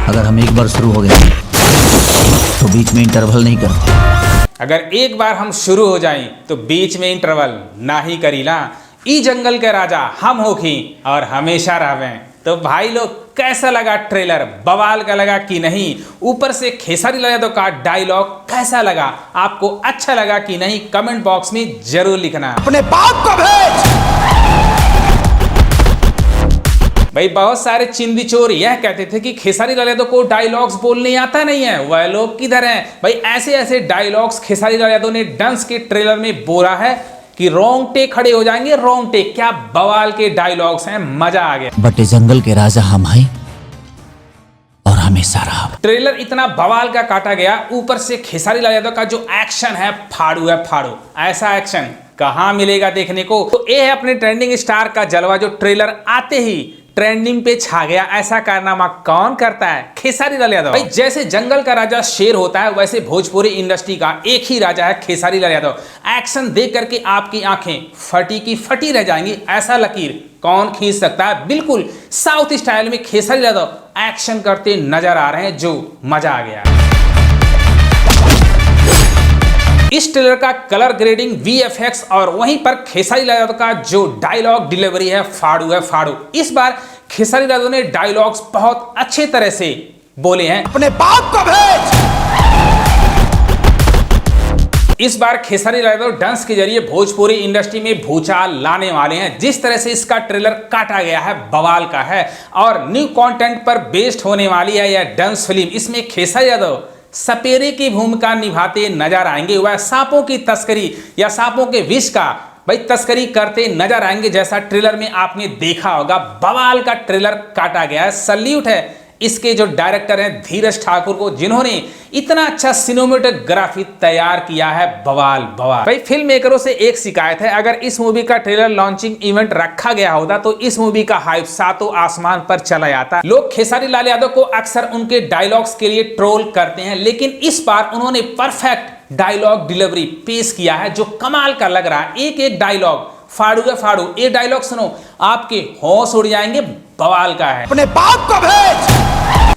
अगर हम एक बार शुरू हो गए तो बीच में इंटरवल नहीं करते। अगर एक बार हम शुरू हो जाएं तो बीच में इंटरवल ना ही करीला। ई जंगल के राजा हम होखी और हमेशा रहवें। तो भाई लोग कैसा लगा ट्रेलर, बवाल का लगा कि नहीं? ऊपर से खेसारी लाल यादव का डायलॉग कैसा लगा? आपको अच्छा लगा कि नहीं? कमेंट बॉक्स में जरूर लिखना। अपने बाप को भेज। भाई बहुत सारे चिंदी चोर यह कहते थे कि खेसारी लाल यादव को डायलॉग्स बोलने आता नहीं है। वह लोग किधर हैं? भाई ऐसे ऐसे डायलॉग्स खेसारी लाल यादव ने डंस के ट्रेलर में बोला है कि रोंगटे खड़े हो जाएंगे। रोंगटे, क्या बवाल के डायलॉग्स हैं, मजा आ गया। बट जंगल के राजा हम हैं और हमेशा रहा। ट्रेलर इतना बवाल का काटा गया, ऊपर से खेसारी लाल यादव का जो एक्शन है फाड़ू है फाड़ू। ऐसा एक्शन कहां मिलेगा देखने को? तो ये है अपने ट्रेंडिंग स्टार का जलवा, जो ट्रेलर आते ही ट्रेंडिंग पे छा गया। ऐसा कारनामा कौन करता है? खेसारी लाल यादव। भाई जैसे जंगल का राजा शेर होता है, वैसे भोजपुरी इंडस्ट्री का एक ही राजा है खेसारी लाल यादव। एक्शन देख करके आपकी आंखें फटी की फटी रह जाएंगी। ऐसा लकीर कौन खींच सकता है? बिल्कुल साउथ स्टाइल में खेसारी लाल यादव एक्शन करते नजर आ रहे हैं, जो मजा आ गया। इस ट्रेलर का कलर ग्रेडिंग, वीएफएक्स और वहीं पर खेसारी लाल यादव का जो डायलॉग डिलीवरी है फाड़ू है फाड़ू। इस बार खेसारी लाल यादव ने डायलॉग्स बहुत अच्छे तरह से बोले हैं। अपने बाप को भेज। इस बार खेसारी लाल यादव डांस के जरिए भोजपुरी इंडस्ट्री में भूचाल लाने वाले हैं। जिस तरह से इसका ट्रेलर काटा गया है बवाल का है और न्यू कंटेंट पर बेस्ड होने वाली है यह डांस फिल्म। इसमें खेसारी यादव सपेरे की भूमिका निभाते नजर आएंगे। वह सांपों की तस्करी या सांपों के विष का भाई तस्करी करते नजर आएंगे, जैसा ट्रेलर में आपने देखा होगा। बवाल का ट्रेलर काटा गया है। सल्यूट है इसके जो डायरेक्टर हैं धीरज ठाकुर को, जिन्होंने इतना अच्छा सिनेमेटोग्राफी तैयार किया है। बवाल बवाल। भाई फिल्म मेकरों से एक शिकायत है, अगर इस मूवी का ट्रेलर लॉन्चिंग इवेंट रखा गया होता तो इस मूवी का हाइप सातों आसमान पर चला जाता। लोग खेसारी लाल यादव को अक्सर उनके डायलॉग्स के लिए ट्रोल करते हैं, लेकिन इस बार उन्होंने परफेक्ट डायलॉग डिलीवरी पेश किया है, जो कमाल का लग रहा है। एक एक डायलॉग फाड़ू है फाड़ू। ये डायलॉग सुनो, आपके होश उड़ जाएंगे। बवाल का है। अपने बाप को भेज।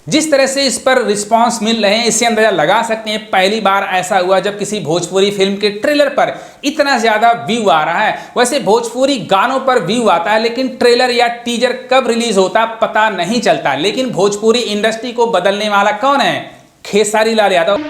जिस तरह से इस पर रिस्पांस मिल रहे हैं, इससे अंदाजा लगा सकते हैं पहली बार ऐसा हुआ जब किसी भोजपुरी फिल्म के ट्रेलर पर इतना ज्यादा व्यू आ रहा है। वैसे भोजपुरी गानों पर व्यू आता है, लेकिन ट्रेलर या टीजर कब रिलीज होता पता नहीं चलता। लेकिन भोजपुरी इंडस्ट्री को बदलने वाला कौन है? खेसारी लाल यादव।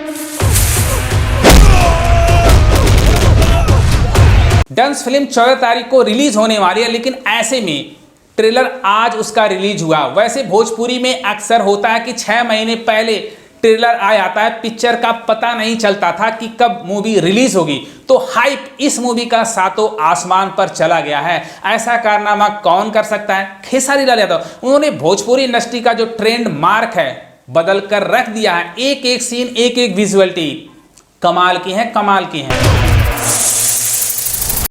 डांस फिल्म 14 तारीख को रिलीज होने वाली है, लेकिन ऐसे में ट्रेलर आज उसका रिलीज हुआ। वैसे भोजपुरी में अक्सर होता है कि 6 महीने पहले ट्रेलर आ जाता है, पिक्चर का पता नहीं चलता था कि कब मूवी रिलीज होगी। तो हाइप इस मूवी का सातों आसमान पर चला गया है। ऐसा कारनामा कौन कर सकता है? खेसारी लाल यादव। उन्होंने भोजपुरी इंडस्ट्री का जो ट्रेंड मार्क है बदल कर रख दिया है। एक एक सीन, एक एक विजुअलिटी कमाल की है, कमाल की है।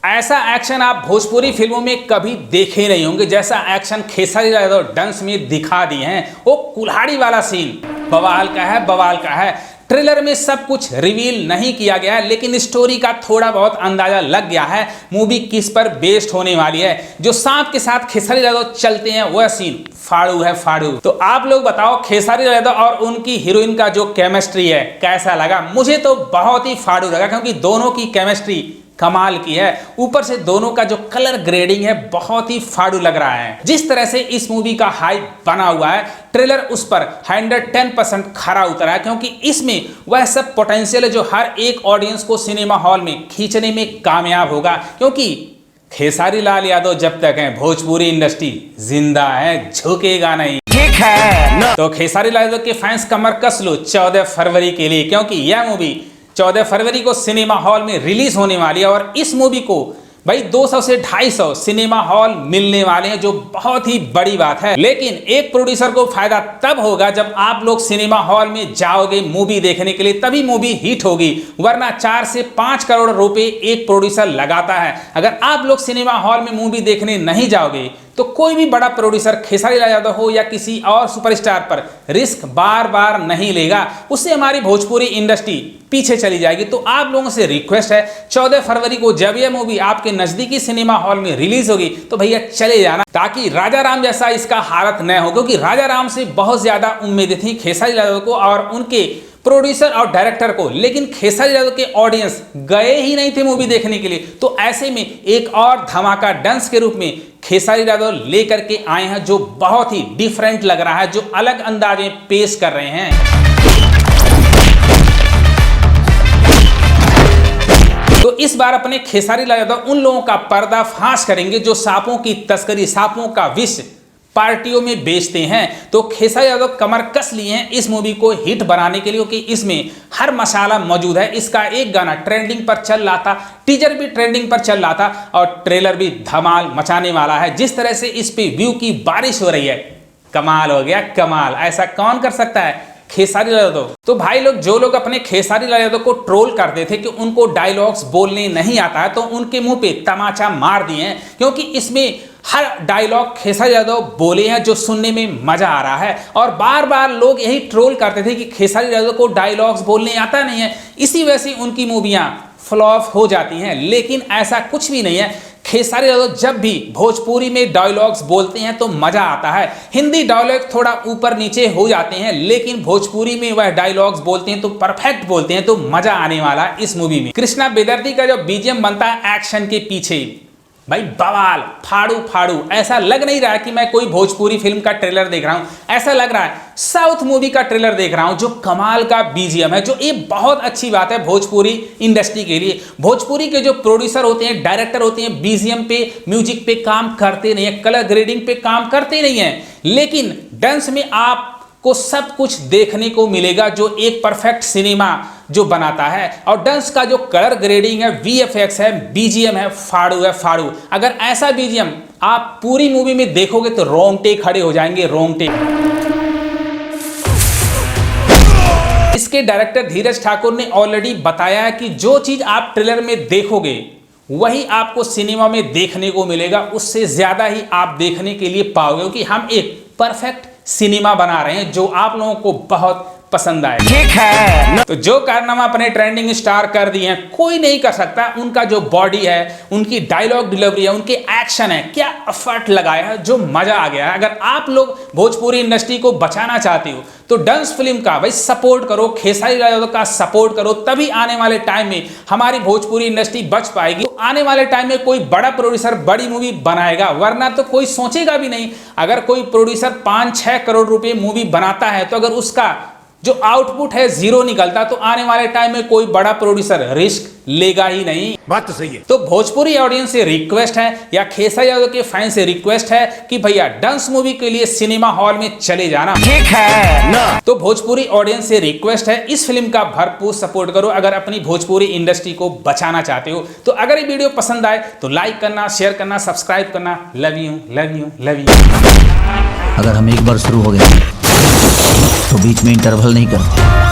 ऐसा एक्शन आप भोजपुरी फिल्मों में कभी देखे नहीं होंगे, जैसा एक्शन खेसारी लाल यादव डांस में दिखा दिए हैं। वो कुल्हाड़ी वाला सीन बवाल का है, बवाल का है। ट्रेलर में सब कुछ रिवील नहीं किया गया है, लेकिन स्टोरी का थोड़ा बहुत अंदाजा लग गया है मूवी किस पर बेस्ड होने वाली है। जो सांप के साथ खेसारी लाल यादव चलते हैं वह सीन फाड़ू है फाड़ू। तो आप लोग बताओ खेसारी लाल यादव और उनकी हीरोइन का जो केमिस्ट्री है कैसा लगा? मुझे तो बहुत ही फाड़ू लगा, क्योंकि दोनों की केमिस्ट्री कमाल की है। ऊपर से दोनों का जो कलर ग्रेडिंग है बहुत ही फाड़ू लग रहा है। जिस तरह से इस मूवी का हाइप बना हुआ है, ट्रेलर उस पर 110% खरा उतरा है, क्योंकि इसमें वह सब पोटेंशियल है जो हर एक ऑडियंस को सिनेमा हॉल में खींचने में कामयाब होगा। क्योंकि खेसारी लाल यादव जब तक है भोजपुरी इंडस्ट्री जिंदा है, झुकेगा नहीं। ठीक है तो खेसारी लाल यादव के फैंस कमर कस लो 14 फरवरी के लिए, क्योंकि यह मूवी 14 फरवरी को सिनेमा हॉल में रिलीज होने वाली है। और इस मूवी को भाई 200 से 250 सिनेमा हॉल मिलने वाले हैं, जो बहुत ही बड़ी बात है। लेकिन एक प्रोड्यूसर को फायदा तब होगा जब आप लोग सिनेमा हॉल में जाओगे मूवी देखने के लिए, तभी मूवी हिट होगी। वरना 4 से 5 करोड़ रुपए एक प्रोड्यूसर लगाता है। अगर आप लोग सिनेमा हॉल में मूवी देखने नहीं जाओगे तो कोई भी बड़ा प्रोड्यूसर खेसारी लाल यादव हो या किसी और सुपरस्टार पर रिस्क बार बार नहीं लेगा, उससे हमारी भोजपुरी इंडस्ट्री पीछे चली जाएगी। तो आप लोगों से रिक्वेस्ट है 14 फरवरी को जब यह मूवी आपके नजदीकी सिनेमा हॉल में रिलीज होगी तो भैया चले जाना, ताकि राजा राम जैसा इसका हालत न हो। क्योंकि राजा राम से बहुत ज्यादा उम्मीदें थी खेसारी लाल यादव को और उनके प्रोड्यूसर और डायरेक्टर को, लेकिन खेसारी यादव के ऑडियंस गए ही नहीं थे मूवी देखने के लिए। तो ऐसे में एक और धमाका डांस के रूप में खेसारी यादव लेकर के आए हैं, जो बहुत ही डिफरेंट लग रहा है, जो अलग अंदाज में पेश कर रहे हैं। तो इस बार अपने खेसारी लाल यादव उन लोगों का पर्दाफाश करेंगे जो सांपों की तस्करी, सांपों का विष पार्टियों में बेचते हैं। तो खेसारी यादव कमर कस लिए हैं इस मूवी को हिट बनाने के लिए, क्योंकि इसमें हर मसाला मौजूद है। इसका एक गाना ट्रेंडिंग पर चल रहा था, टीजर भी ट्रेंडिंग पर चल रहा था और ट्रेलर भी धमाल मचाने वाला है। जिस तरह से इस पे व्यू की बारिश हो रही है, कमाल हो गया कमाल। ऐसा कौन कर सकता है? खेसारी लाल यादव। तो भाई लोग, जो लोग अपने खेसारी लाल यादव को ट्रोल करते थे कि उनको डायलॉग्स बोलने नहीं आता है, तो उनके मुंह पे तमाचा मार दिए हैं, क्योंकि इसमें हर डायलॉग खेसारी यादव बोले हैं जो सुनने में मजा आ रहा है। और बार बार लोग यही ट्रोल करते थे कि खेसारी यादव को डायलॉग्स बोलने आता नहीं है, इसी वजह से उनकी मूवियां फ्लॉप हो जाती हैं। लेकिन ऐसा कुछ भी नहीं है। खेसारी यादव जब भी भोजपुरी में डायलॉग्स बोलते हैं तो मजा आता है। हिंदी डायलॉग थोड़ा ऊपर नीचे हो जाते हैं, लेकिन भोजपुरी में वह डायलॉग्स बोलते हैं तो परफेक्ट बोलते हैं, तो मजा आने वाला है इस मूवी में। कृष्णा बेदर्दी का जो बीजीएम बनता है एक्शन के पीछे, भाई बवाल, फाड़ू फाड़ू। ऐसा लग नहीं रहा है कि मैं कोई भोजपुरी फिल्म का ट्रेलर देख रहा हूं, ऐसा लग रहा है साउथ मूवी का ट्रेलर देख रहा हूं। जो कमाल का बीजीएम है, जो ये बहुत अच्छी बात है भोजपुरी इंडस्ट्री के लिए। भोजपुरी के जो प्रोड्यूसर होते हैं, डायरेक्टर होते हैं, बीजीएम पे, म्यूजिक पे काम करते नहीं है, कलर ग्रेडिंग पे काम करते नहीं है, लेकिन डांस में आपको सब कुछ देखने को मिलेगा जो एक परफेक्ट सिनेमा जो बनाता है। और डांस का जो कलर ग्रेडिंग है, वीएफएक्स है, बीजीएम है, फाड़ू है फाड़ू। अगर ऐसा बीजीएम आप पूरी मूवी में देखोगे तो रोंगटे खड़े हो जाएंगे, रोंगटे। इसके डायरेक्टर धीरज ठाकुर ने ऑलरेडी बताया है कि जो चीज आप ट्रेलर में देखोगे वही आपको सिनेमा में देखने को मिलेगा, उससे ज्यादा ही आप देखने के लिए पाओगे, क्योंकि हम एक परफेक्ट सिनेमा बना रहे हैं जो आप लोगों को बहुत पसंद आए। ठीक है। तो जो कारनामा अपने ट्रेंडिंग स्टार कर दिए हैं, कोई नहीं कर सकता। उनका जो बॉडी है, उनकी डायलॉग डिलीवरी है, उनके एक्शन है, क्या एफर्ट लगाया है, जो मजा आ गया है। अगर आप लोग भोजपुरी इंडस्ट्री को बचाना चाहते हो तो डांस फिल्म का भाई सपोर्ट करो, खेसारी लाल यादव का सपोर्ट करो, तभी आने वाले टाइम में हमारी भोजपुरी इंडस्ट्री बच पाएगी। तो आने वाले टाइम में कोई बड़ा प्रोड्यूसर बड़ी मूवी बनाएगा, वरना तो कोई सोचेगा भी नहीं। अगर कोई प्रोड्यूसर 5-6 करोड़ रुपए मूवी बनाता है, तो अगर उसका जो आउटपुट है जीरो निकलता, तो आने वाले टाइम में कोई बड़ा प्रोड्यूसर रिस्क लेगा ही नहीं। बात तो सही है। तो भोजपुरी ऑडियंस से रिक्वेस्ट है, या खेसारी यादव के फैन से रिक्वेस्ट है कि भैया डांस मूवी के लिए सिनेमा हॉल में चले जाना। ठीक है ना। तो भोजपुरी ऑडियंस से रिक्वेस्ट है, इस फिल्म का भरपूर सपोर्ट करो अगर अपनी भोजपुरी इंडस्ट्री को बचाना चाहते हो। तो अगर ये वीडियो पसंद आए तो लाइक करना, शेयर करना, सब्सक्राइब करना। Love you love you love you. अगर हम एक बार शुरू हो गए तो बीच में इंटरवल नहीं करते।